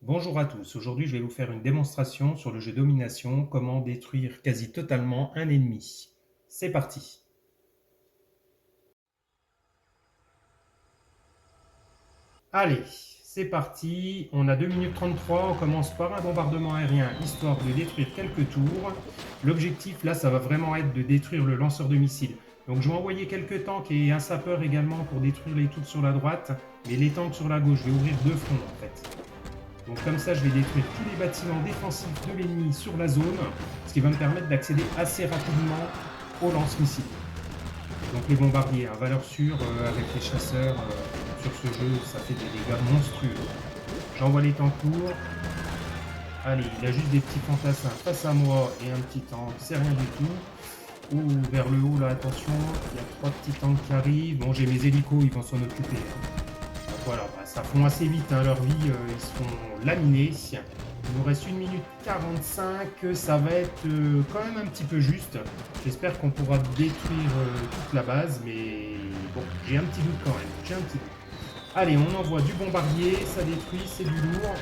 Bonjour à tous, aujourd'hui je vais vous faire une démonstration sur le jeu Domination, comment détruire quasi totalement un ennemi. C'est parti. Allez, c'est parti, on a 2 minutes 33, on commence par un bombardement aérien histoire de détruire quelques tours. L'objectif là ça va vraiment être de détruire le lanceur de missiles. Donc je vais envoyer quelques tanks et un sapeur également pour détruire les tours sur la droite, mais les tanks sur la gauche, je vais ouvrir deux fronts en fait. Donc comme ça, je vais détruire tous les bâtiments défensifs de l'ennemi sur la zone, ce qui va me permettre d'accéder assez rapidement au lance-missiles. Donc les bombardiers, à valeur sûre, avec les chasseurs sur ce jeu, ça fait des dégâts monstrueux. J'envoie les tanks lourds. Allez, il a juste des petits fantassins face à moi et un petit tank, c'est rien du tout. Ouh, vers le haut là, attention, il y a trois petits tanks qui arrivent. Bon, j'ai mes hélicos, ils vont s'en occuper. Voilà, bah, ça fond assez vite, hein, leur vie, ils se font laminer. Il nous reste 1 minute 45, ça va être quand même un petit peu juste. J'espère qu'on pourra détruire toute la base, mais bon, j'ai un petit doute quand même, j'ai un petit doute. Allez, on envoie du bombardier, ça détruit, c'est du lourd.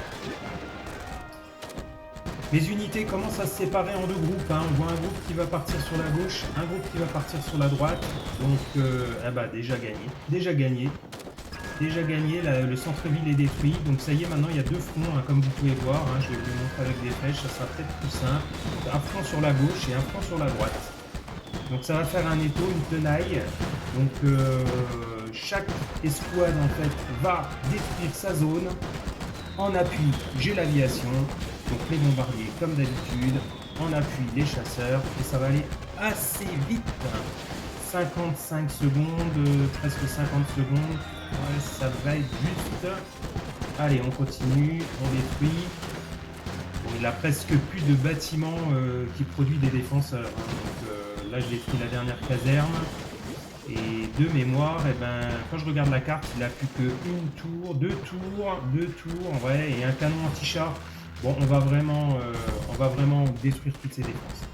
Les unités commencent à se séparer en deux groupes, hein. On voit un groupe qui va partir sur la gauche, un groupe qui va partir sur la droite. Donc, ah bah, déjà gagné, déjà gagné. Déjà gagné, le centre-ville est détruit, donc ça y est, maintenant il y a deux fronts, hein, comme vous pouvez voir, hein, je vais vous le montrer avec des flèches, ça sera peut-être plus simple. Donc, un front sur la gauche et un front sur la droite. Donc ça va faire un étau, une tenaille, donc chaque escouade en fait va détruire sa zone. En appui, j'ai l'aviation, donc les bombardiers comme d'habitude, en appui les chasseurs, et ça va aller assez vite. 55 secondes, presque 50 secondes, ouais, ça va être juste. Allez, on continue, on détruit. Bon, il a presque plus de bâtiments qui produisent des défenseurs, hein. Donc, là, je détruis la dernière caserne. Et de mémoire, eh ben, quand je regarde la carte, il a plus qu'une tour, deux tours, ouais, et un canon anti-char. Bon, on va vraiment détruire toutes ces défenses.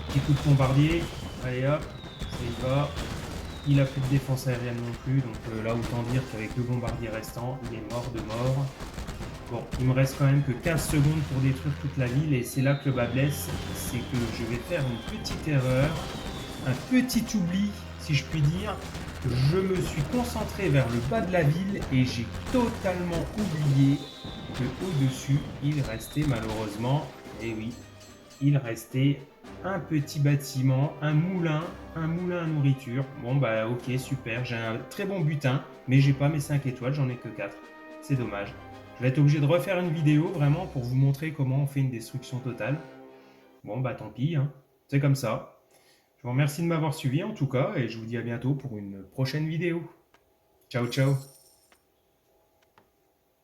Petit coup de bombardier, allez hop, ça y va. Il a plus de défense aérienne non plus, donc là autant dire qu'avec deux bombardiers restants, il est mort de mort. Bon, il me reste quand même que 15 secondes pour détruire toute la ville, et c'est là que le bas blesse, c'est que je vais faire une petite erreur, un petit oubli, si je puis dire. Je me suis concentré vers le bas de la ville et j'ai totalement oublié que au-dessus, il restait malheureusement, et oui, il restait un petit bâtiment, un moulin à nourriture. Bon bah ok, super, j'ai un très bon butin, mais j'ai pas mes 5 étoiles, j'en ai que 4. C'est dommage. Je vais être obligé de refaire une vidéo vraiment pour vous montrer comment on fait une destruction totale. Bon bah tant pis, hein. C'est comme ça. Je vous remercie de m'avoir suivi en tout cas et je vous dis à bientôt pour une prochaine vidéo. Ciao ciao.